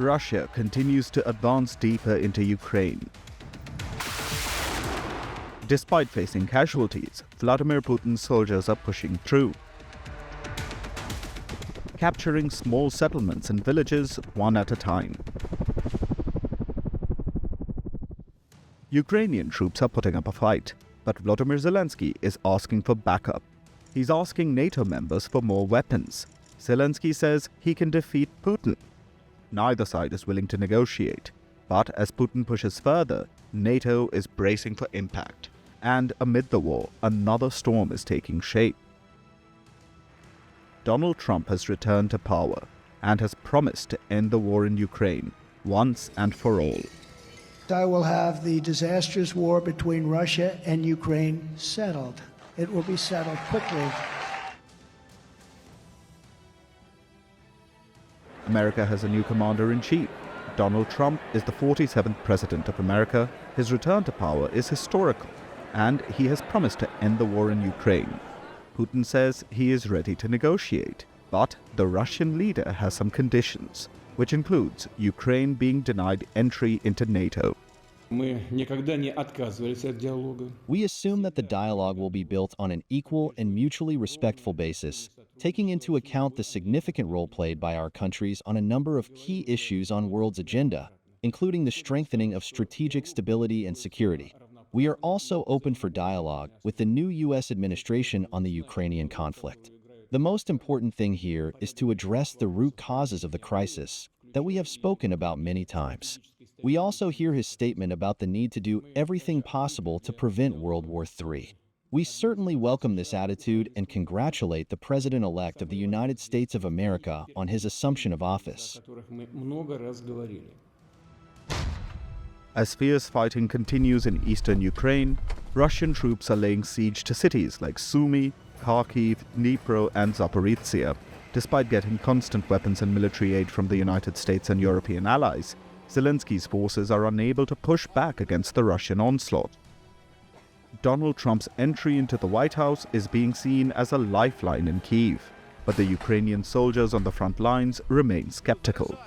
Russia continues to advance deeper into Ukraine. Despite facing casualties, Vladimir Putin's soldiers are pushing through, capturing small settlements and villages one at a time. Ukrainian troops are putting up a fight, but Volodymyr Zelensky is asking for backup. He's asking NATO members for more weapons. Zelensky says he can defeat Putin. Neither side is willing to negotiate, but as Putin pushes further, NATO is bracing for impact. And amid the war, another storm is taking shape. Donald Trump has returned to power and has promised to end the war in Ukraine once and for all. I will have the disastrous war between Russia and Ukraine settled. It will be settled quickly. America has a new commander-in-chief. Donald Trump is the 47th President of America. His return to power is historical, and he has promised to end the war in Ukraine. Putin says he is ready to negotiate, but the Russian leader has some conditions, which includes Ukraine being denied entry into NATO. We assume that the dialogue will be built on an equal and mutually respectful basis, taking into account the significant role played by our countries on a number of key issues on world's agenda, including the strengthening of strategic stability and security. We are also open for dialogue with the new U.S. administration on the Ukrainian conflict. The most important thing here is to address the root causes of the crisis that we have spoken about many times. We also hear his statement about the need to do everything possible to prevent World War III. We certainly welcome this attitude and congratulate the President-elect of the United States of America on his assumption of office. As fierce fighting continues in eastern Ukraine, Russian troops are laying siege to cities like Sumy, Kharkiv, Dnipro and Zaporizhzhia. Despite getting constant weapons and military aid from the United States and European allies, Zelensky's forces are unable to push back against the Russian onslaught. Donald Trump's entry into the White House is being seen as a lifeline in Kyiv, but the Ukrainian soldiers on the front lines remain skeptical.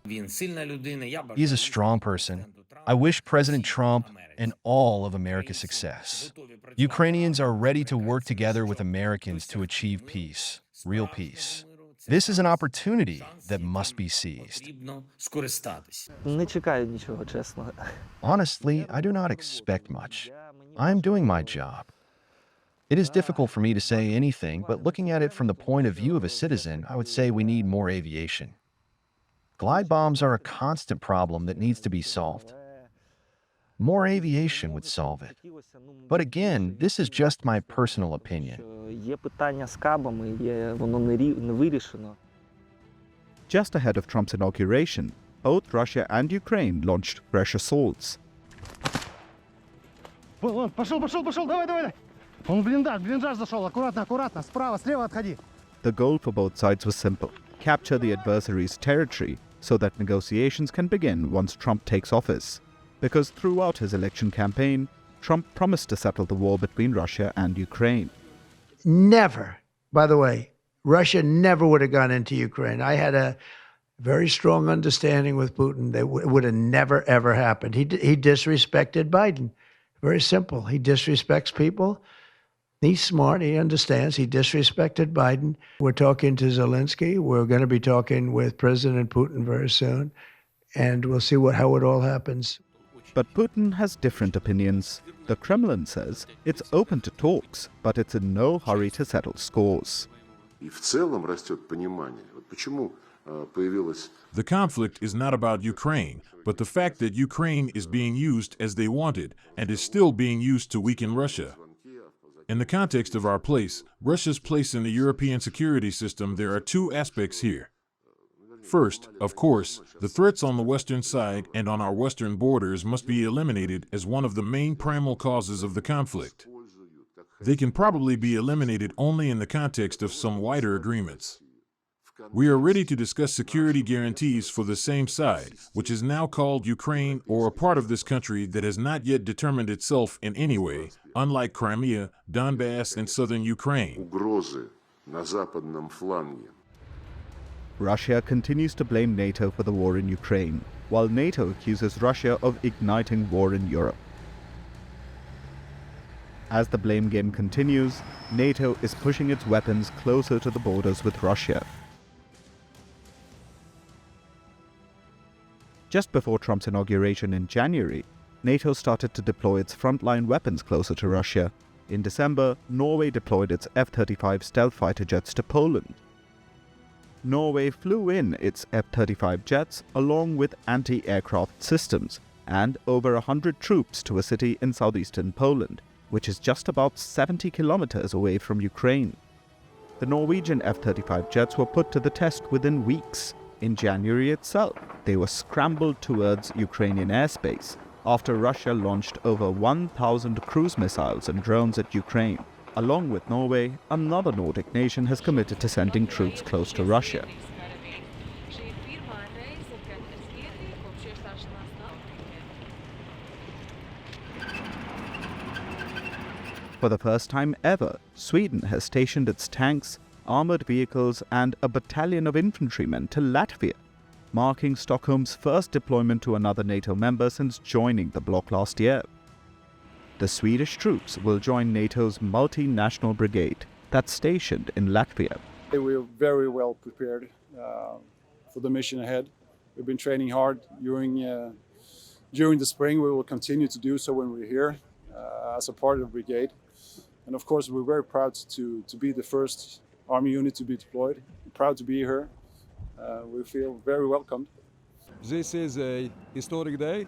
He's a strong person. I wish President Trump and all of America success. Ukrainians are ready to work together with Americans to achieve peace, real peace. This is an opportunity that must be seized. Honestly, I do not expect much. I am doing my job. It is difficult for me to say anything, but looking at it from the point of view of a citizen, I would say we need more aviation. Glide bombs are a constant problem that needs to be solved. More aviation would solve it. But again, this is just my personal opinion. Just ahead of Trump's inauguration, both Russia and Ukraine launched fresh assaults. The goal for both sides was simple: capture the adversary's territory so that negotiations can begin once Trump takes office. Because throughout his election campaign, Trump promised to settle the war between Russia and Ukraine. Never, by the way, Russia never would have gone into Ukraine. I had a very strong understanding with Putin that would have never, ever happened. He disrespected Biden. Very simple. He disrespects people. He's smart. He understands. He disrespected Biden. We're talking to Zelensky. We're going to be talking with President Putin very soon. And we'll see how it all happens. But Putin has different opinions. The Kremlin says it's open to talks, but it's in no hurry to settle scores. The conflict is not about Ukraine, but the fact that Ukraine is being used as they wanted and is still being used to weaken Russia. In the context of our place, Russia's place in the European security system, there are two aspects here. First, of course, the threats on the western side and on our western borders must be eliminated as one of the main primal causes of the conflict. They can probably be eliminated only in the context of some wider agreements. We are ready to discuss security guarantees for the same side, which is now called Ukraine, or a part of this country that has not yet determined itself in any way, unlike Crimea, Donbass, and southern Ukraine. Russia continues to blame NATO for the war in Ukraine, while NATO accuses Russia of igniting war in Europe. As the blame game continues, NATO is pushing its weapons closer to the borders with Russia. Just before Trump's inauguration in January, NATO started to deploy its frontline weapons closer to Russia. In December, Norway deployed its F-35 stealth fighter jets to Poland. Norway flew in its F-35 jets along with anti-aircraft systems and over 100 troops to a city in southeastern Poland, which is just about 70 kilometers away from Ukraine. The Norwegian F-35 jets were put to the test within weeks. In January itself, they were scrambled towards Ukrainian airspace after Russia launched over 1,000 cruise missiles and drones at Ukraine. Along with Norway, another Nordic nation has committed to sending troops close to Russia. For the first time ever, Sweden has stationed its tanks, armored vehicles and a battalion of infantrymen to Latvia, marking Stockholm's first deployment to another NATO member since joining the bloc last year. The Swedish troops will join NATO's multinational brigade that's stationed in Latvia. We're very well prepared for the mission ahead. We've been training hard during the spring. We will continue to do so when we're here as a part of the brigade. And of course, we're very proud to be the first army unit to be deployed. We're proud to be here. We feel very welcomed. This is a historic day.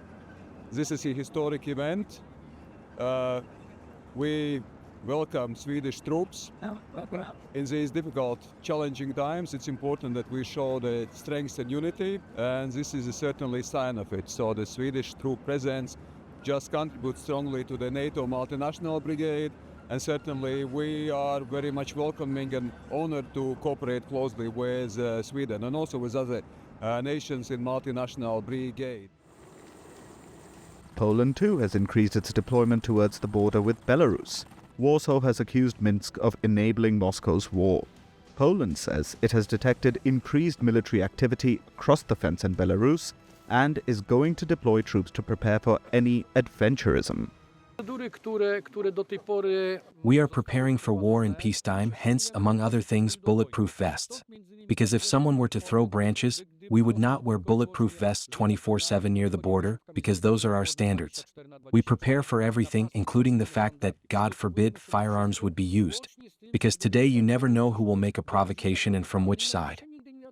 This is a historic event. We welcome Swedish troops. In these difficult, challenging times, it's important that we show the strength and unity, and this is certainly a sign of it. So the Swedish troop presence just contributes strongly to the NATO multinational brigade, and certainly we are very much welcoming and honored to cooperate closely with Sweden and also with other nations in multinational brigade. Poland too has increased its deployment towards the border with Belarus. Warsaw has accused Minsk of enabling Moscow's war. Poland says it has detected increased military activity across the fence in Belarus and is going to deploy troops to prepare for any adventurism. We are preparing for war in peacetime, hence, among other things, bulletproof vests. Because if someone were to throw branches, we would not wear bulletproof vests 24/7 near the border, because those are our standards. We prepare for everything, including the fact that, God forbid, firearms would be used. Because today you never know who will make a provocation and from which side.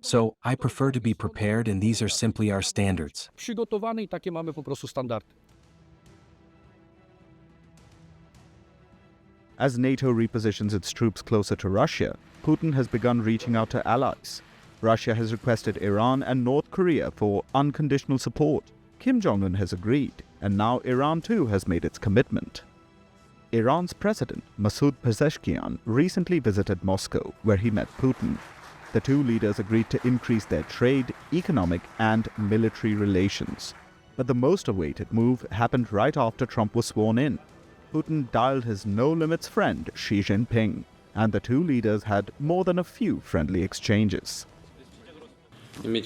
So, I prefer to be prepared, and these are simply our standards. As NATO repositions its troops closer to Russia, Putin has begun reaching out to allies. Russia has requested Iran and North Korea for unconditional support. Kim Jong-un has agreed, and now Iran too has made its commitment. Iran's president, Masoud Pezeshkian, recently visited Moscow, where he met Putin. The two leaders agreed to increase their trade, economic and military relations. But the most awaited move happened right after Trump was sworn in. Putin dialed his no-limits friend Xi Jinping, and the two leaders had more than a few friendly exchanges. Dear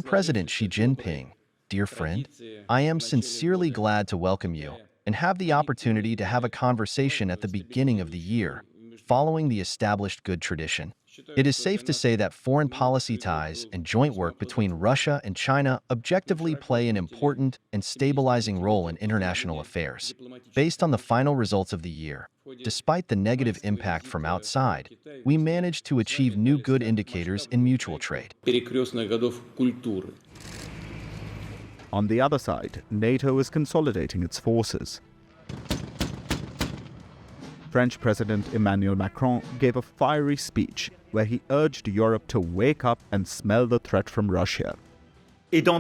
President Xi Jinping, dear friend, I am sincerely glad to welcome you and have the opportunity to have a conversation at the beginning of the year, following the established good tradition. It is safe to say that foreign policy ties and joint work between Russia and China objectively play an important and stabilizing role in international affairs. Based on the final results of the year, despite the negative impact from outside, we managed to achieve new good indicators in mutual trade. On the other side, NATO is consolidating its forces. French President Emmanuel Macron gave a fiery speech where he urged Europe to wake up and smell the threat from Russia. What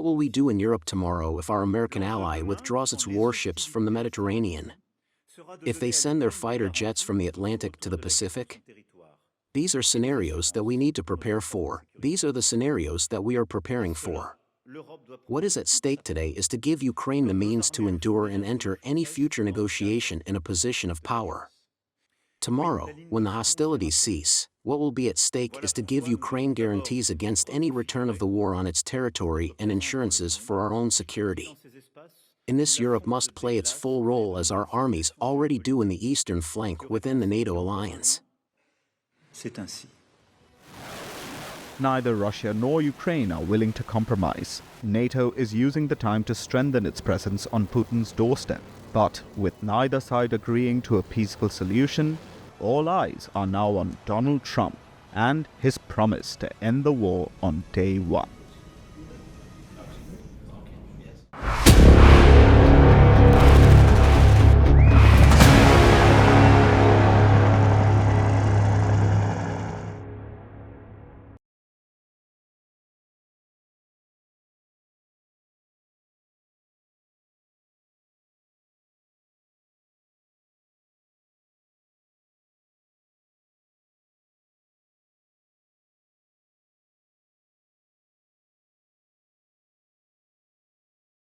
will we do in Europe tomorrow if our American ally withdraws its warships from the Mediterranean? If they send their fighter jets from the Atlantic to the Pacific? These are scenarios that we need to prepare for. These are the scenarios that we are preparing for. What is at stake today is to give Ukraine the means to endure and enter any future negotiation in a position of power. Tomorrow, when the hostilities cease, what will be at stake is to give Ukraine guarantees against any return of the war on its territory and insurances for our own security. In this, Europe must play its full role as our armies already do in the eastern flank within the NATO alliance. Neither Russia nor Ukraine are willing to compromise. NATO is using the time to strengthen its presence on Putin's doorstep. But with neither side agreeing to a peaceful solution, all eyes are now on Donald Trump and his promise to end the war on day one.